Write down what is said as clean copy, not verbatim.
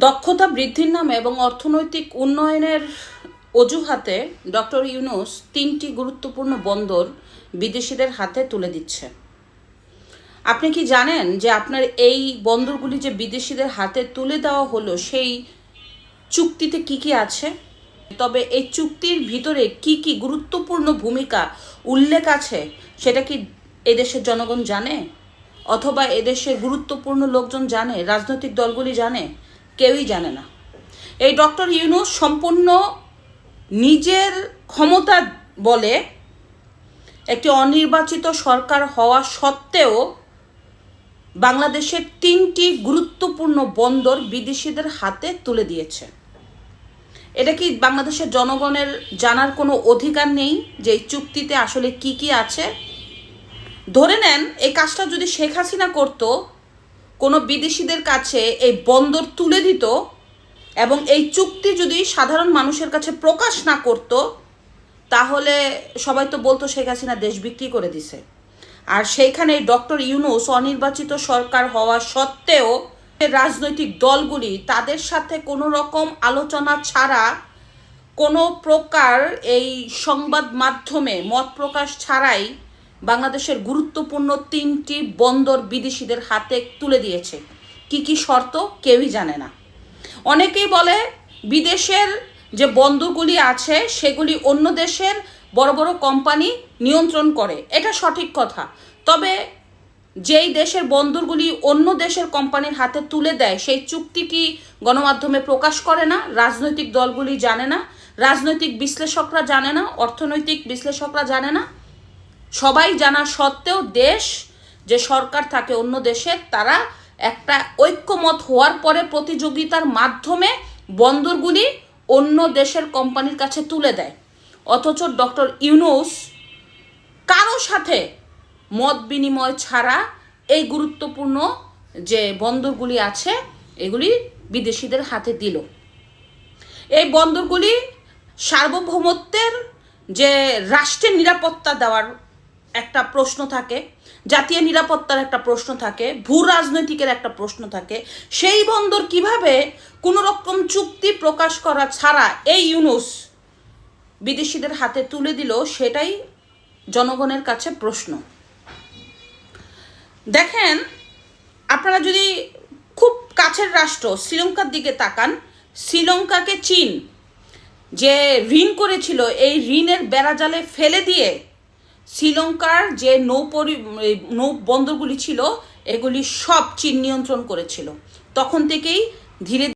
দক্ষতা বৃদ্ধির নামে এবং অর্থনৈতিক উন্নয়নের অজুহাতে ডক্টর ইউনূস ৩টি গুরুত্বপূর্ণ বন্দর বিদেশিদের হাতে তুলে দিচ্ছে। আপনি কি জানেন যে আপনার এই বন্দরগুলি যে বিদেশিদের হাতে তুলে দেওয়া হলো সেই চুক্তিতে কি কি আছে? তবে এই চুক্তির ভিতরে কি কি গুরুত্বপূর্ণ ভূমিকা উল্লেখ আছে সেটা কি এদেশের জনগণ জানে? অথবা এদেশের গুরুত্বপূর্ণ লোকজন জানে? রাজনৈতিক দলগুলি জানে? কেউই জানে না। এই ডক্টর ইউনূস সম্পূর্ণ নিজের ক্ষমতা বলে একটি অনির্বাচিত সরকার হওয়া সত্ত্বেও বাংলাদেশের ৩টি গুরুত্বপূর্ণ বন্দর বিদেশিদের হাতে তুলে দিয়েছে। এটা কি বাংলাদেশের জনগণের জানার কোনো অধিকার নেই যে এই চুক্তিতে আসলে কি কি আছে? ধরে নেন এই কাজটা যদি শেখ হাসিনা করত, কোনো বিদেশিদের কাছে এই বন্দর তুলে দিত এবং এই চুক্তি যদি সাধারণ মানুষের কাছে প্রকাশ না করত, তাহলে সবাই তো বলতো শেখ হাসিনা দেশ বিক্রি করে দিছে। আর সেইখানে ডক্টর ইউনূস অনির্বাচিত সরকার হওয়া সত্ত্বেও রাজনৈতিক দলগুলি তাদের সাথে কোনো রকম আলোচনা ছাড়া, কোনো প্রকার এই সংবাদ মাধ্যমে মত প্রকাশ ছাড়াই বাংলাদেশের গুরুত্বপূর্ণ ৩টি বন্দর বিদেশিদের হাতে তুলে দিয়েছে। কি কি শর্ত কেউই জানে না। অনেকেই বলে বিদেশের যে বন্দরগুলি আছে সেগুলি অন্য দেশের বড় বড় কোম্পানি নিয়ন্ত্রণ করে। এটা সঠিক কথা। তবে যেই দেশের বন্দরগুলি অন্য দেশের কোম্পানির হাতে তুলে দেয় সেই চুক্তি কি গণমাধ্যমে প্রকাশ করে না? রাজনৈতিক দলগুলি জানে না, রাজনৈতিক বিশ্লেষকরা জানে না, অর্থনৈতিক বিশ্লেষকরা জানে না। সবাই জানা সত্ত্বেও দেশ যে সরকার থাকে অন্য দেশের, তারা একটা ঐক্যমত হওয়ার পরে প্রতিযোগিতার মাধ্যমে বন্দরগুলি অন্য দেশের কোম্পানির কাছে তুলে দেয়। অথচ ডক্টর ইউনূস কারো সাথে মত বিনিময় ছাড়া এই গুরুত্বপূর্ণ যে বন্দরগুলি আছে এগুলি বিদেশিদের হাতে দিল। এই বন্দরগুলি সার্বভৌমত্বের যে রাষ্ট্রের নিরাপত্তা দেওয়ার একটা প্রশ্ন থাকে, জাতীয় নিরাপত্তার একটা প্রশ্ন থাকে, ভূ রাজনৈতিকের একটা প্রশ্ন থাকে। সেই বন্দর কিভাবে কোনো রকম চুক্তি প্রকাশ করা ছাড়া এই ইউনূস বিদেশিদের হাতে তুলে দিল, সেটাই জনগণের কাছে প্রশ্ন। দেখেন, আপনারা যদি খুব কাছের রাষ্ট্র শ্রীলঙ্কার দিকে তাকান, শ্রীলঙ্কাকে চীন যে ঋণ করেছিল এই ঋণের বেড়াজালে ফেলে দিয়ে শ্রীলঙ্কার যে নৌ বন্দরগুলি ছিল এগুলি সব চীন নিয়ন্ত্রণ করেছিল। তখন থেকেই ধীরে